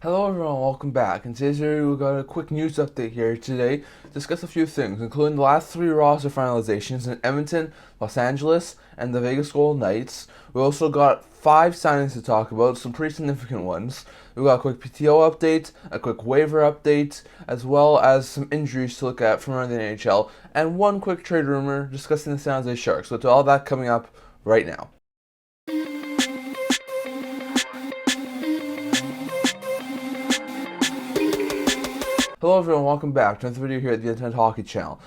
Hello everyone, welcome back. In today's video, we got a quick news update here today to discuss a few things, including the last three roster finalizations in Edmonton, Los Angeles, and the Vegas Golden Knights. We also got 5 signings to talk about, some pretty significant ones. We got a quick PTO update, a quick waiver update, as well as some injuries to look at from around the NHL, and one quick trade rumor discussing the San Jose Sharks. So to all that coming up right now. Hello everyone, welcome back to another video here at the Internet Hockey Channel.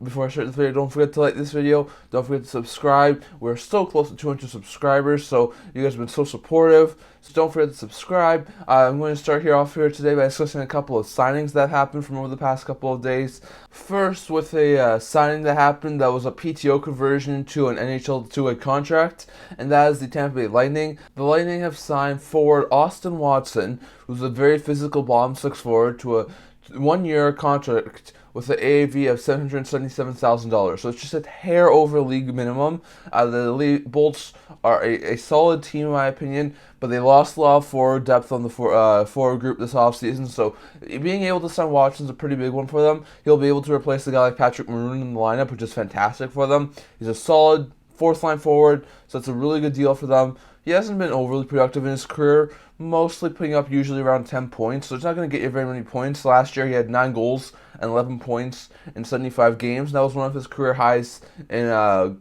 Before I start this video, don't forget to like this video, don't forget to subscribe. We're so close to 200 subscribers, so you guys have been so supportive, so don't forget to subscribe. I'm going to start off here today by discussing a couple of signings that happened from over the past couple of days. First, with a signing that happened that was a PTO conversion to an NHL two-way contract, and that is the Tampa Bay Lightning. The Lightning have signed forward Austin Watson, who's a very physical bottom six forward, to a 1-year contract with an AAV of $777,000. So it's just a hair over league minimum. The Bolts are a solid team in my opinion, but they lost a lot of forward depth on the forward group this offseason. So being able to sign Watson is a pretty big one for them. He'll be able to replace a guy like Patrick Maroon in the lineup, which is fantastic for them. He's a solid fourth line forward, so it's a really good deal for them. He hasn't been overly productive in his career, mostly putting up usually around 10 points, so it's not going to get you very many points. Last year he had 9 goals and 11 points in 75 games. That was one of his career highs in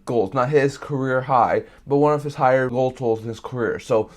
goals. Not his career high, but one of his higher goal totals in his career. So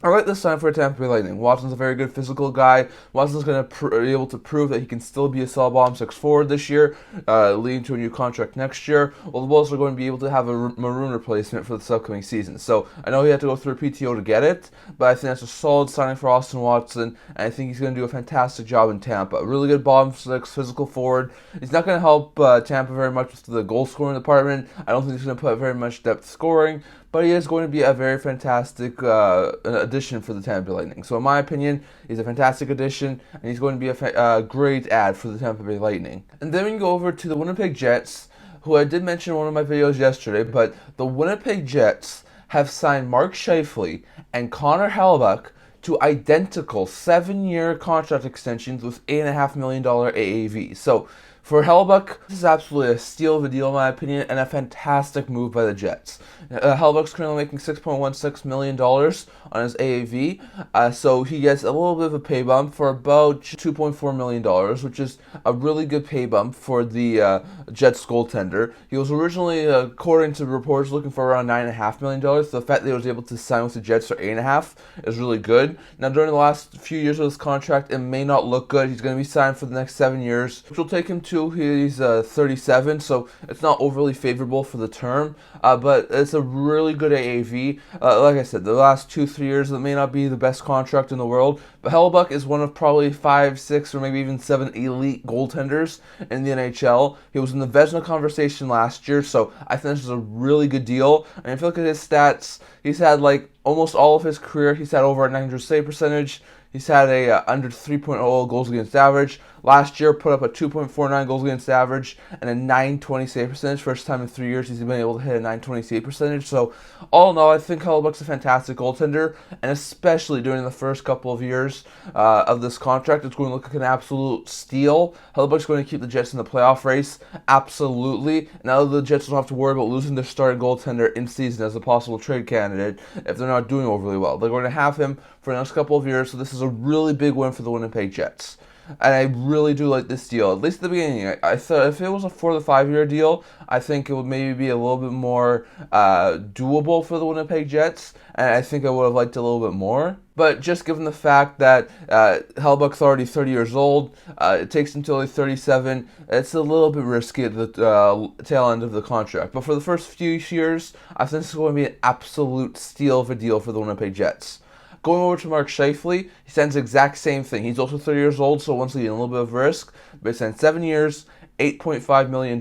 I like this sign for Tampa Bay Lightning. Watson's a very good physical guy. Watson's going to be able to prove that he can still be a solid bottom six forward this year, leading to a new contract next year. Well, the Bulls are going to be able to have a Maroon replacement for this upcoming season. So I know he had to go through a PTO to get it, but I think that's a solid signing for Austin Watson, and I think he's going to do a fantastic job in Tampa. A really good bottom six physical forward. He's not going to help Tampa very much with the goal scoring department. I don't think he's going to put very much depth scoring, but he is going to be a very fantastic addition for the Tampa Bay Lightning. So in my opinion, he's a fantastic addition, and he's going to be a great add for the Tampa Bay Lightning. And then we can go over to the Winnipeg Jets, who I did mention in one of my videos yesterday, but the Winnipeg Jets have signed Mark Scheifele and Connor Hellebuyck to identical 7-year contract extensions with $8.5 million AAV. So for Hellebuyck, this is absolutely a steal of a deal in my opinion, and a fantastic move by the Jets. Hellebuyck's currently making $6.16 million on his AAV, so he gets a little bit of a pay bump for about $2.4 million, which is a really good pay bump for the Jets goaltender. He was originally, according to reports, looking for around $9.5 million. So the fact that he was able to sign with the Jets for $8.5 is really good. Now, during the last few years of his contract, it may not look good. He's going to be signed for the next 7 years, which will take him to he's 37, so it's not overly favorable for the term, but it's a really good AAV. Like I said, the last 2-3 years, it may not be the best contract in the world, but Hellebuyck is one of probably 5, 6, or maybe even 7 elite goaltenders in the NHL. He was in the Vezina conversation last year, so I think this is a really good deal. And if you look at his stats, he's had like almost all of his career, he's had over a 900 save percentage. He's had a under 3.0 goals against average. Last year, put up a 2.49 goals against average and a 920 save percentage. First time in 3 years he's been able to hit a 920 save percentage. So, all in all, I think Hellebuyck's a fantastic goaltender, and especially during the first couple of years of this contract, it's going to look like an absolute steal. Hellebuyck's going to keep the Jets in the playoff race, absolutely. Now the Jets don't have to worry about losing their starting goaltender in season as a possible trade candidate if they're not doing overly well. They're going to have him for the next couple of years, so this is a really big win for the Winnipeg Jets. And I really do like this deal, at least at the beginning. I thought if it was a 4 to 5 year deal, I think it would maybe be a little bit more doable for the Winnipeg Jets, and I think I would have liked it a little bit more. But just given the fact that Hellebuyck's already 30 years old, it takes until he's 37, it's a little bit risky at the tail end of the contract. But for the first few years, I think this is going to be an absolute steal of a deal for the Winnipeg Jets. Going over to Mark Scheifele, he signs the exact same thing. He's also 30 years old, so once again, a little bit of risk, but he signed 7 years, $8.5 million.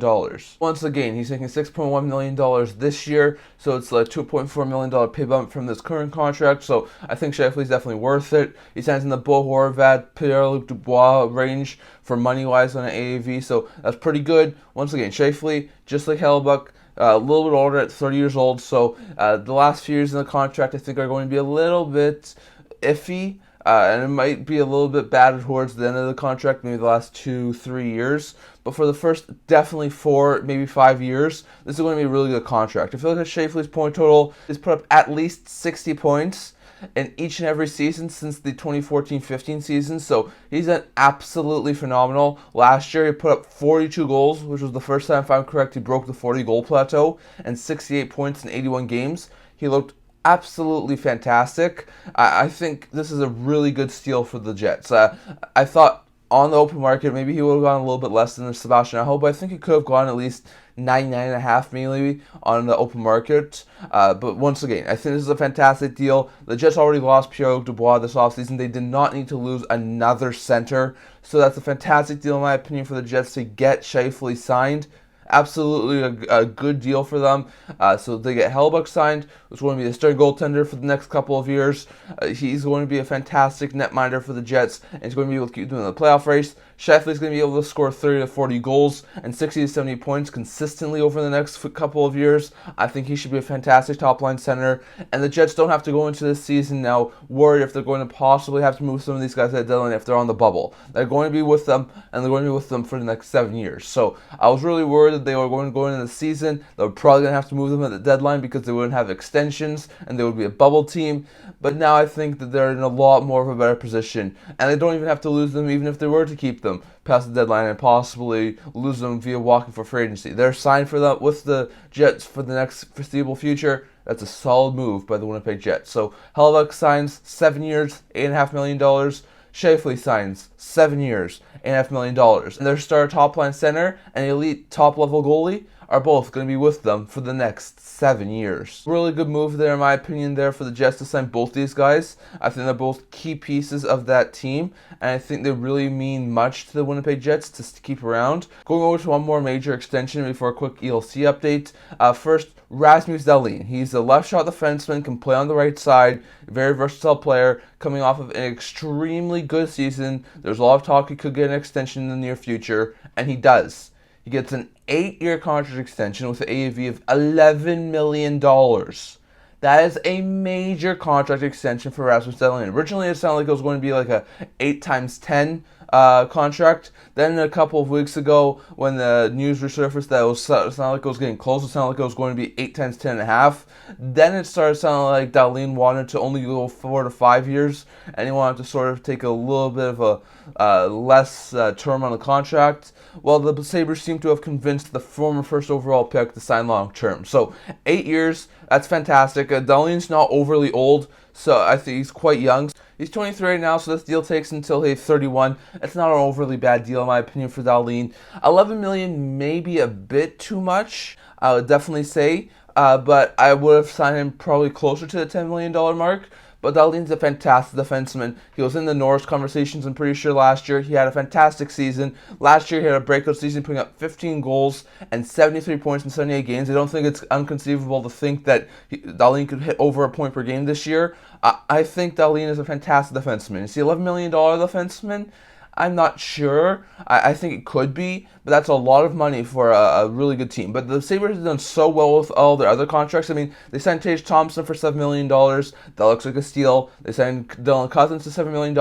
Once again, he's making $6.1 million this year, so it's a $2.4 million pay bump from this current contract, so I think Scheifele's definitely worth it. He signs in the Bo Horvat, Pierre-Luc Dubois range for money-wise on an AAV, so that's pretty good. Once again, Scheifele, just like Hellebuyck, a little bit older at 30 years old, so the last few years in the contract I think are going to be a little bit iffy. and it might be a little bit bad towards the end of the contract, maybe the last 2-3 years. But for the first definitely 4, maybe 5 years, this is going to be a really good contract. If you look at Scheifele's point total, he's put up at least 60 points in each and every season since the 2014-15 season, so he's done absolutely phenomenal. Last year he put up 42 goals, which was the first time, if I'm correct, he broke the 40-goal plateau, and 68 points in 81 games. He looked absolutely fantastic. I think this is a really good steal for the Jets. I thought on the open market maybe he would have gone a little bit less than Sebastian Aho, but I think he could have gone at least 99.5 maybe on the open market. But once again, I think this is a fantastic deal. The Jets already lost Pierre-Luc Dubois this offseason. They did not need to lose another center. So that's a fantastic deal in my opinion for the Jets to get Scheifele signed. Absolutely a good deal for them. So they get Hellebuyck signed, who's going to be the starting goaltender for the next couple of years. He's going to be a fantastic netminder for the Jets, and he's going to be able to keep them in the playoff race. Scheifele's going to be able to score 30 to 40 goals and 60 to 70 points consistently over the next couple of years. I think he should be a fantastic top-line center, and the Jets don't have to go into this season now worried if they're going to possibly have to move some of these guys at the deadline if they're on the bubble. They're going to be with them, and they're going to be with them for the next 7 years. So I was really worried that they were going to go into the season. They were probably going to have to move them at the deadline because they wouldn't have extensions, and they would be a bubble team. But now I think that they're in a lot more of a better position, and they don't even have to lose them even if they were to keep them past the deadline and possibly lose them via walking for free agency. They're signed for that with the Jets for the next foreseeable future. That's a solid move by the Winnipeg Jets. So Hellebuyck signs 7 years, $8.5 million. Scheifele signs 7 years, $8.5 million. And their star top-line center and elite top-level goalie are both going to be with them for the next 7 years. Really good move there, in my opinion, there for the Jets to sign both these guys. I think they're both key pieces of that team, and I think they really mean much to the Winnipeg Jets to keep around. Going over to one more major extension before a quick ELC update. First, Rasmus Dahlin. He's a left-shot defenseman, can play on the right side, very versatile player, coming off of an extremely good season. There's a lot of talk he could get an extension in the near future, and he does. He gets an 8-year contract extension with an AAV of $11 million. That is a major contract extension for Rasmus Dahlin. Originally, it sounded like it was going to be like a 8 times 10 contract. Then a couple of weeks ago, when the news resurfaced that it sounded like it was getting close, it sounded like it was going to be 8 times 10.5. Then it started sounding like Dahlin wanted to only go 4 to 5 years, and he wanted to sort of take a little bit of a less term on the contract. Well, the Sabres seem to have convinced the former first overall pick to sign long term. So 8 years, that's fantastic. Dahlin's not overly old, so I think he's quite young. He's 23 right now, so this deal takes until he's 31. It's not an overly bad deal, in my opinion, for Dahlin. $11 million may be a bit too much, I would definitely say, but I would have signed him probably closer to the $10 million mark. But Dahlin's a fantastic defenseman. He was in the Norris conversations, I'm pretty sure, last year. He had a fantastic season. Last year, he had a breakout season, putting up 15 goals and 73 points in 78 games. I don't think it's inconceivable to think that Dahlin could hit over a point per game this year. I think Dahlin is a fantastic defenseman. Is he $11 million defenseman? I'm not sure. I think it could be, but that's a lot of money for a really good team. But the Sabres have done so well with all their other contracts. I mean, they signed Tage Thompson for $7 million. That looks like a steal. They signed Dylan Cousins to $7 million.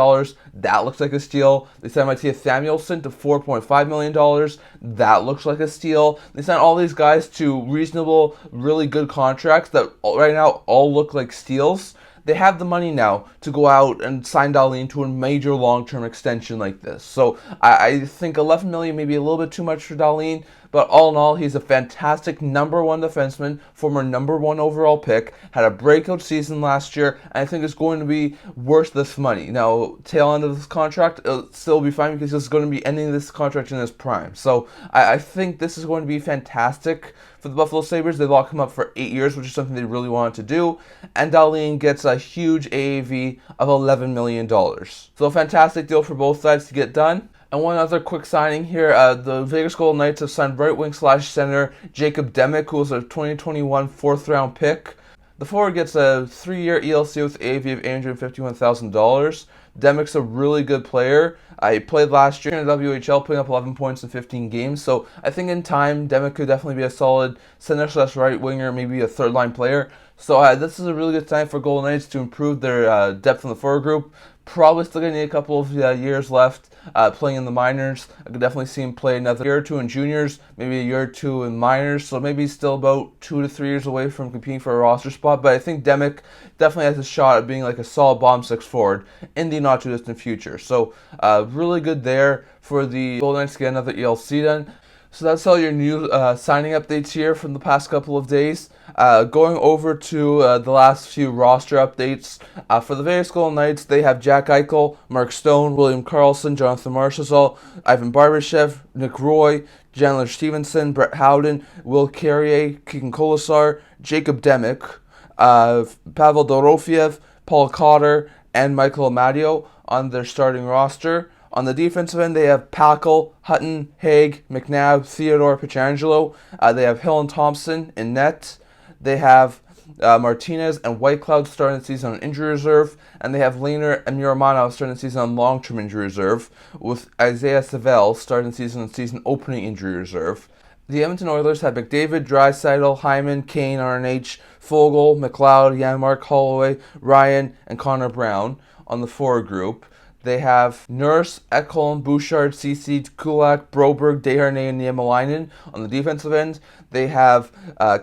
That looks like a steal. They signed Matthias Samuelsson to $4.5 million. That looks like a steal. They signed all these guys to reasonable, really good contracts that right now all look like steals. They have the money now to go out and sign Dahlin to a major long-term extension like this. So I think $11 million may be a little bit too much for Dahlin, but all in all, he's a fantastic number one defenseman, former number one overall pick, had a breakout season last year, and I think it's going to be worth this money. Now, tail end of this contract, it'll still be fine because it's going to be ending this contract in his prime. So I think this is going to be fantastic for the Buffalo Sabres. They lock him up for 8 years, which is something they really wanted to do, and Dahlin gets a huge AAV of $11 million. So a fantastic deal for both sides to get done. And one other quick signing here, the Vegas Golden Knights have signed right wing / center Jacob Demek, who was a 2021 4th round pick. The forward gets a 3-year ELC with AAV of $851,000. Demek's a really good player. He played last year in the WHL, putting up 11 points in 15 games. So I think in time, Demek could definitely be a solid center / right winger, maybe a third line player. So this is a really good time for Golden Knights to improve their depth in the forward group. Probably still going to need a couple of years left playing in the minors. I could definitely see him play another year or two in juniors, maybe a year or two in minors. So maybe he's still about 2 to 3 years away from competing for a roster spot. But I think Demick definitely has a shot at being like a solid bomb six forward in the not too distant future. So really good there for the Golden Knights to get another ELC done. So that's all your new signing updates here from the past couple of days. Going over to the last few roster updates. For the Vegas Golden Knights, they have Jack Eichel, Mark Stone, William Karlsson, Jonathan Marchessault, Ivan Barbashev, Nick Roy, Chandler Stevenson, Brett Howden, Will Carrier, Keegan Colasar, Jacob Demick, Pavel Dorofiev, Paul Cotter, and Michael Amadio on their starting roster. On the defensive end, they have Packel, Hutton, Haig, McNabb, Theodore, Pietrangelo. They have Hill and Thompson in net. They have Martinez and Whitecloud starting the season on injury reserve. And they have Lehner and Muramanov starting the season on long-term injury reserve, with Isaiah Savell starting the season on season opening injury reserve. The Edmonton Oilers have McDavid, Draisaitl, Hyman, Kane, RNH, Fogle, McLeod, Janmark, Holloway, Ryan, and Connor Brown on the forward group. They have Nurse, Ekholm, Bouchard, Ceci, Kulak, Broberg, Desharnais, and Niemelainen on the defensive end. They have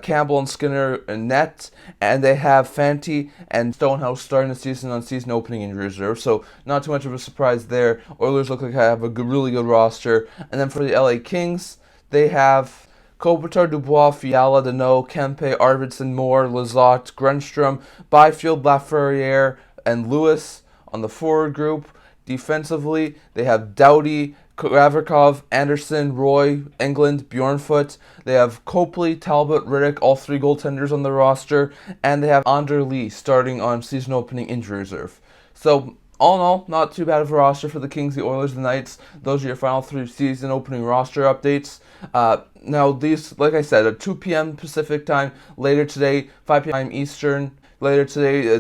Campbell and Skinner in net, and they have Fanti and Stonehouse starting the season on season opening injury reserve. So not too much of a surprise there. Oilers look like they have a really good roster. And then for the LA Kings, they have Kopitar, Dubois, Fiala, Deneau, Kempe, Arvidsson, Moore, Lizotte, Grunstrom, Byfield, Lafreniere, and Lewis on the forward group. Defensively, they have Doughty, Gavrikov, Anderson, Roy, England, Bjornfoot. They have Copley, Talbot, Riddick, all three goaltenders on the roster. And they have Ander Lee starting on season opening injury reserve. So, all in all, not too bad of a roster for the Kings, the Oilers, the Knights. Those are your final 3 season opening roster updates. Now, these, like I said, at 2 p.m. Pacific time, later today, 5 p.m. Eastern, later today,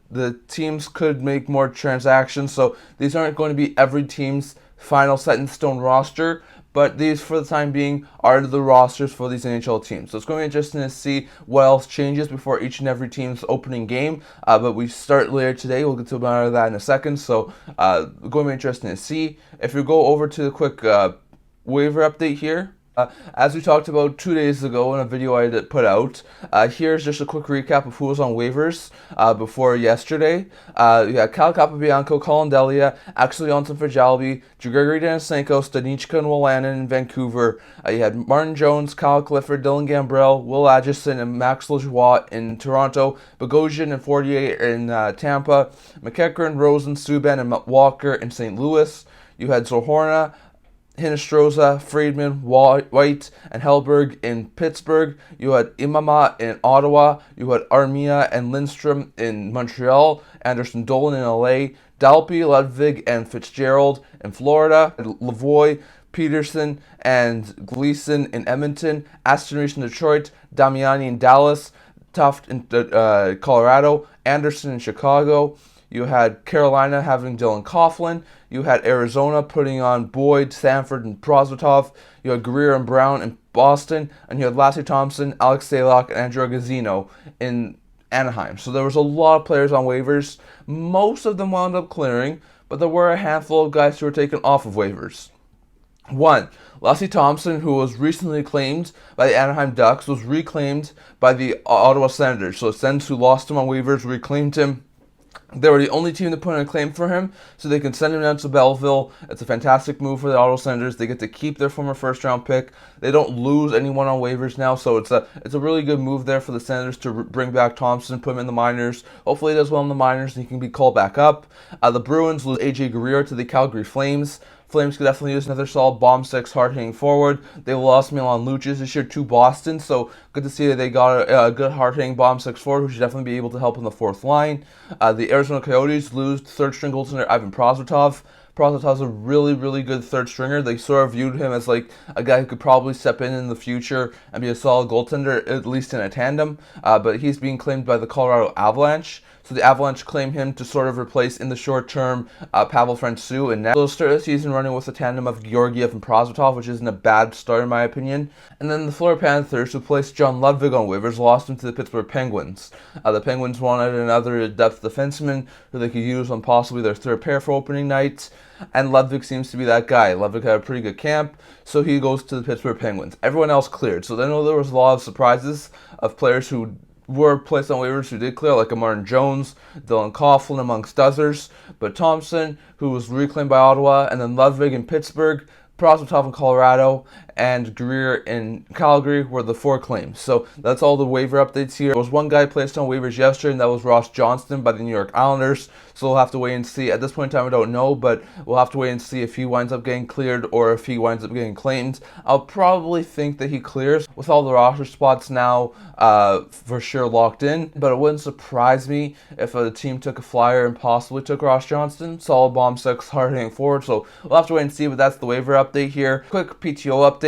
the teams could make more transactions, so these aren't going to be every team's final set-in-stone roster, but these, for the time being, are the rosters for these NHL teams. So it's going to be interesting to see what else changes before each and every team's opening game, but we start later today. We'll get to about that in a second, so going to be interesting to see. If we go over to the quick waiver update here, as we talked about 2 days ago in a video I put out, here's just a quick recap of who was on waivers before yesterday. You had Cal Capobianco, Colin Delia, Axel Jonsson for Jalby, Gregory Denisenko, Stanichka and Wolanin in Vancouver. You had Martin Jones, Kyle Clifford, Dylan Gambrell, Will Adjison, and Max Lajoie in Toronto, Bogosian and 48 in Tampa, McEachran, Rosen, Subban, and Walker in St. Louis. You had Zohorna, Hinestroza, Friedman, White, and Hellebuyck in Pittsburgh. You had Imama in Ottawa. You had Armia and Lindstrom in Montreal. Anderson Dolan in LA. Dalpe, Ludwig, and Fitzgerald in Florida. Lavoie, Peterson, and Gleason in Edmonton. Aston Reese in Detroit. Damiani in Dallas. Tuft in Colorado. Anderson in Chicago. You had Carolina having Dylan Coughlin. You had Arizona putting on Boyd, Sanford, and Prosvetov. You had Greer and Brown in Boston. And you had Lassie Thompson, Alex Stalock, and Andrew Gazzino in Anaheim. So there was a lot of players on waivers. Most of them wound up clearing, but there were a handful of guys who were taken off of waivers. 1. Lassie Thompson, who was recently claimed by the Anaheim Ducks, was reclaimed by the Ottawa Senators. So the Sens, who lost him on waivers, reclaimed him. They were the only team to put in a claim for him, so they can send him down to Belleville. It's a fantastic move for the Ottawa Senators. They get to keep their former first-round pick. They don't lose anyone on waivers now, so it's a really good move there for the Senators to bring back Thompson, put him in the minors. Hopefully he does well in the minors and he can be called back up. The Bruins lose A.J. Guerrier to the Calgary Flames. Flames could definitely use another solid bomb six hard-hitting forward. They lost Milan Lucic this year to Boston, so good to see that they got a good hard-hitting bomb six forward who should definitely be able to help in the fourth line. The Arizona Coyotes lose third-string goaltender Ivan Prosvetov. Prosvetov's a really, really good third stringer. They sort of viewed him as like a guy who could probably step in the future and be a solid goaltender, at least in a tandem. But he's being claimed by the Colorado Avalanche. So the Avalanche claim him to sort of replace in the short term Pavel Francouz, and now they'll start the season running with a tandem of Georgiev and Prosvetov, which isn't a bad start in my opinion. And then the Florida Panthers, who placed John Ludwig on waivers, lost him to the Pittsburgh Penguins. The Penguins wanted another depth defenseman who they could use on possibly their third pair for opening night, and Ludwig seems to be that guy. Ludwig had a pretty good camp, so he goes to the Pittsburgh Penguins. Everyone else cleared. So I know there was a lot of surprises of players who were placed on waivers who did clear, like Martin Jones, Dylan Coughlin, amongst others. But Thompson, who was reclaimed by Ottawa, and then Ludwig in Pittsburgh, Prosvetov in Colorado, and Greer in Calgary were the 4 claims. So that's all the waiver updates here. There was one guy placed on waivers yesterday, and that was Ross Johnston by the New York Islanders. So we'll have to wait and see. At this point in time, I don't know, but we'll have to wait and see if he winds up getting cleared or if he winds up getting claimed. I'll probably think that he clears with all the roster spots now for sure locked in, but it wouldn't surprise me if a team took a flyer and possibly took Ross Johnston. Solid bomb 6 hard hitting forward, so we'll have to wait and see, but that's the waiver update here. Quick PTO update.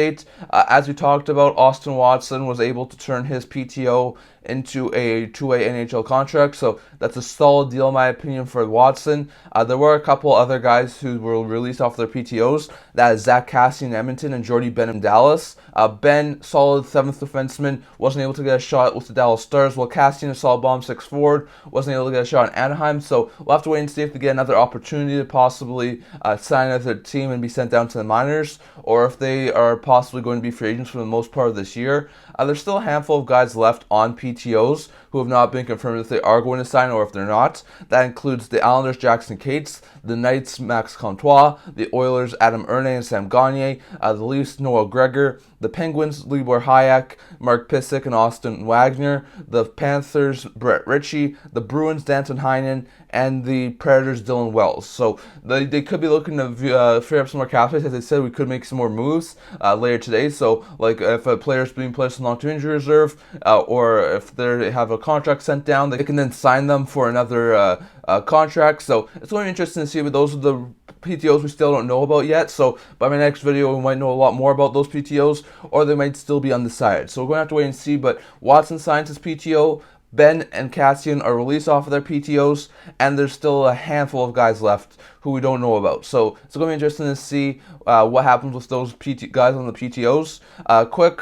As we talked about, Austin Watson was able to turn his PTO into a 2-way NHL contract, so that's a solid deal in my opinion for Watson. There were a couple other guys who were released off their PTOs. That is Zach Cassidy in Edmonton and Jordy Ben in Dallas. Ben, solid 7th defenseman, wasn't able to get a shot with the Dallas Stars, while Cassidy, a solid bomb 6 forward, wasn't able to get a shot in Anaheim. So we'll have to wait and see if they get another opportunity to possibly sign with their team and be sent down to the minors, or if they are possibly going to be free agents for the most part of this year. There's still a handful of guys left on PTOs who have not been confirmed if they are going to sign or if they're not. That includes the Islanders' Jackson Cates, the Knights' Max Comtois, the Oilers' Adam Erne and Sam Gagner, the Leafs' Noah Gregor, the Penguins' Libor Hayek, Mark Pysyk, and Austin Wagner, the Panthers' Brett Ritchie, the Bruins' Danton Heinen, and the Predators' Dylan Wells. So they could be looking to free up some more cap space. As I said, we could make some more moves later today. So like if a player is being placed on long-term injury reserve, or if they have a contract sent down, they can then sign them for another contract. So it's going to be interesting to see, but those are the PTOs we still don't know about yet. So by my next video, we might know a lot more about those PTOs, or they might still be undecided. So we're going to have to wait and see. But Watson signs his PTO. Ben and Cassian are released off of their PTOs, and there's still a handful of guys left who we don't know about. So it's going to be interesting to see what happens with those guys on the PTOs. Quick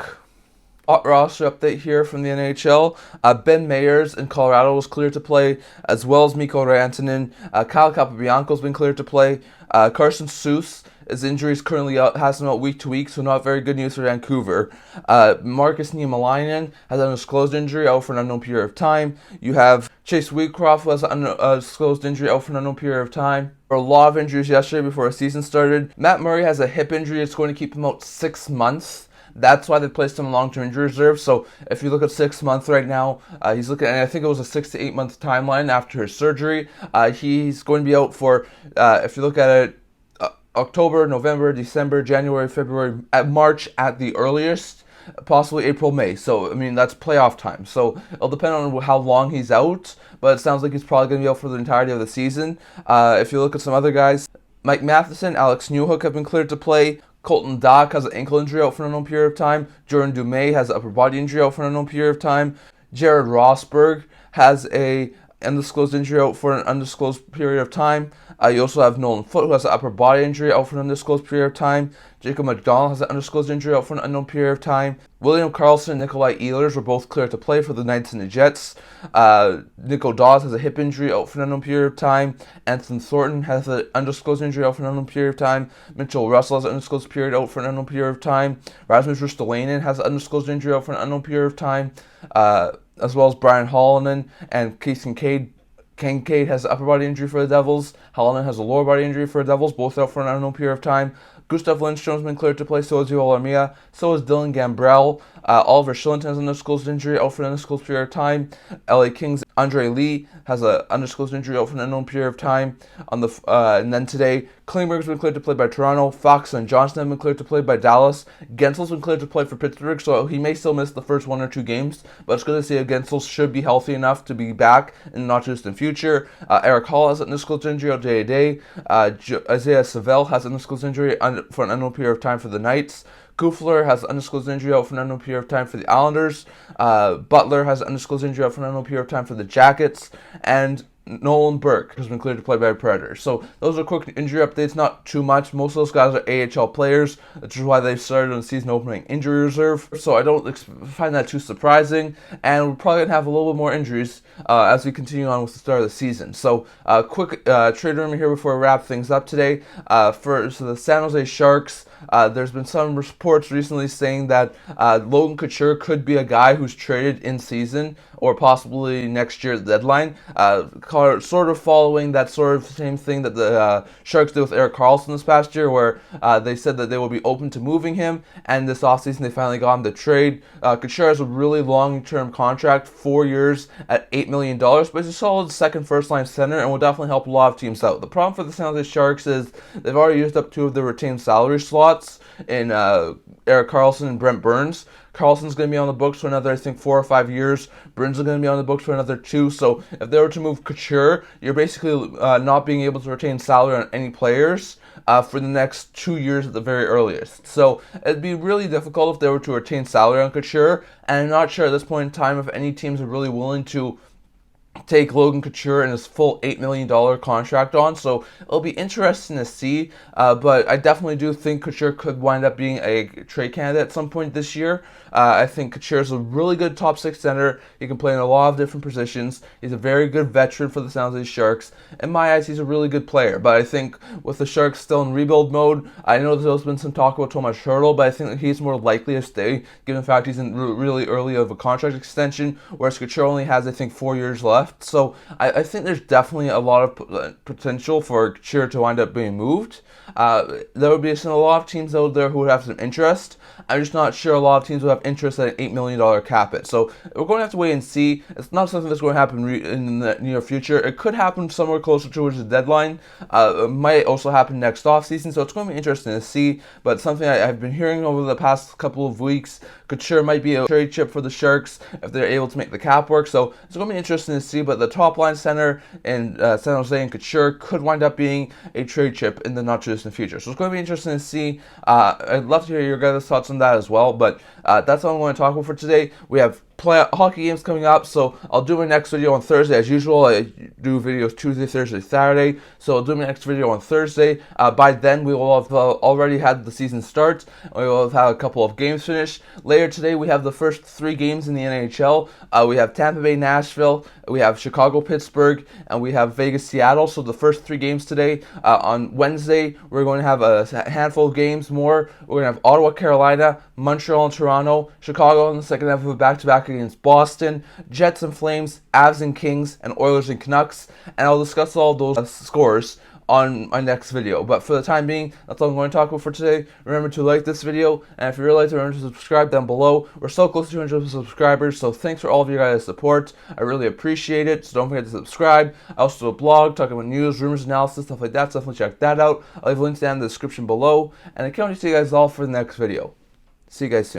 roster update here from the NHL. Ben Meyers in Colorado was cleared to play, as well as Mikko Rantanen. Kyle Capobianco's been cleared to play. Carson Seuss, his injury is currently out, has him out week to week, so not very good news for Vancouver. Marcus Niemelainen has an undisclosed injury, out for an unknown period of time. You have Chase Wheatcroft, who has an undisclosed injury, out for an unknown period of time. There were a lot of injuries yesterday before the season started. Matt Murray has a hip injury. It's going to keep him out 6 months. That's why they placed him in long-term injury reserve. So if you look at 6 months right now, he's looking at, I think it was a 6 to 8 month timeline after his surgery. He's going to be out for, if you look at it, October, November, December, January, February, March at the earliest, possibly April, May. So, I mean, that's playoff time. So it'll depend on how long he's out, but it sounds like he's probably going to be out for the entirety of the season. If you look at some other guys, Mike Matheson, Alex Newhook have been cleared to play. Colton Dach has an ankle injury out for an unknown period of time. Jordan Dumais has an upper body injury out for an unknown period of time. Jared Rosberg has a undisclosed injury out for an undisclosed period of time. You also have Nolan Foote, who has an upper body injury out for an undisclosed period of time. Jacob McDonald has an undisclosed injury out for an unknown period of time. William Karlsson and Nikolai Ehlers were both cleared to play for the Knights and the Jets. Nico Dawes has a hip injury out for an unknown period of time. Anthony Thornton has an undisclosed injury out for an unknown period of time. Mitchell Russell has an undisclosed period out for an unknown period of time. Rasmus Ristolainen has an undisclosed injury out for an unknown period of time. As well as Brian Hollonen and Keith Kincaid. Kincaid has an upper body injury for the Devils. Hollonen has a lower body injury for the Devils, both out for an unknown period of time. Gustav Lindstrom's been cleared to play, so is Joel Armia, so is Dylan Gambrell. Oliver Shillington has an undisclosed injury out for an undisclosed period of time. LA Kings' Andre Lee has an undisclosed injury out for an unknown period of time. And then today, Klingberg's been cleared to play by Toronto. Fox and Johnson have been cleared to play by Dallas. Gensel's been cleared to play for Pittsburgh, so he may still miss the first 1 or 2 games, but it's good to see that Gensel should be healthy enough to be back in the not too distant future. Eric Hall has an undisclosed injury out day to day. Isaiah Savell has an undisclosed injury for an unknown period of time for the Knights. Kufler has an undisclosed injury out for an unknown period of time for the Islanders. Butler has an undisclosed injury out for an unknown period of time for the Jackets. And Nolan Burke has been cleared to play by Predators. So those are quick injury updates, not too much. Most of those guys are AHL players, which is why they started on the season opening injury reserve. So I don't find that too surprising. And we're probably going to have a little bit more injuries as we continue on with the start of the season. So quick trade rumor here before we wrap things up today. For the San Jose Sharks, there's been some reports recently saying that Logan Couture could be a guy who's traded in season or possibly next year at the deadline. Sort of following that sort of same thing that the Sharks did with Erik Karlsson this past year, where they said that they will be open to moving him, and this offseason they finally got him to trade. Couture has a really long-term contract, 4 years at $8 million, but he's a solid second first-line center and will definitely help a lot of teams out. The problem for the San Jose Sharks is they've already used up 2 of their retained salary slots in Erik Karlsson and Brent Burns. Karlsson's going to be on the books for another, I think, 4 or 5 years. Burns is going to be on the books for another 2. So if they were to move Couture, you're basically not being able to retain salary on any players for the next 2 years at the very earliest. So it'd be really difficult if they were to retain salary on Couture. And I'm not sure at this point in time if any teams are really willing to take Logan Couture and his full $8 million contract on, so it'll be interesting to see, but I definitely do think Couture could wind up being a trade candidate at some point this year. I think Couture is a really good top 6 center. He can play in a lot of different positions. He's a very good veteran for the San Jose Sharks. In my eyes, he's a really good player, but I think with the Sharks still in rebuild mode, I know there's been some talk about Tomas Hertl, but I think that he's more likely to stay, given the fact he's in really early of a contract extension, whereas Couture only has, I think, 4 years left. So I think there's definitely a lot of potential for Couture to wind up being moved. There would be a lot of teams out there who would have some interest. I'm just not sure a lot of teams would have interest at an $8 million cap hit. So we're going to have to wait and see. It's not something that's going to happen in the near future. It could happen somewhere closer towards the deadline. It might also happen next offseason. So it's going to be interesting to see. But something I've been hearing over the past couple of weeks, Couture might be a trade chip for the Sharks if they're able to make the cap work. So it's going to be interesting to see. But the top line center in San Jose and Couture could wind up being a trade chip in the not too distant future. So it's going to be interesting to see. I'd love to hear your guys' thoughts on that as well. But that's all I'm going to talk about for today. We have hockey games coming up, so I'll do my next video on Thursday as usual. I do videos Tuesday, Thursday, Saturday, so I'll do my next video on Thursday. By then we will have already had the season start. We will have had a couple of games finished. Later today we have the first 3 games in the NHL. We have Tampa Bay, Nashville, we have Chicago, Pittsburgh, and we have Vegas, Seattle. So the first 3 games today. On Wednesday we're going to have a handful of games more. We're going to have Ottawa, Carolina, Montreal and Toronto, Chicago in the second half of a back-to-back against Boston, Jets and Flames, Avs and Kings, and Oilers and Canucks, and I'll discuss all those scores on my next video. But for the time being, that's all I'm going to talk about for today. Remember to like this video, and if you really like to, remember to subscribe down below. We're so close to 200 subscribers, so thanks for all of your guys' support. I really appreciate it, so don't forget to subscribe. I also do a blog talking about news, rumors, analysis, stuff like that, so definitely check that out. I'll leave links down in the description below, and I can't wait to see you guys all for the next video. See you guys soon.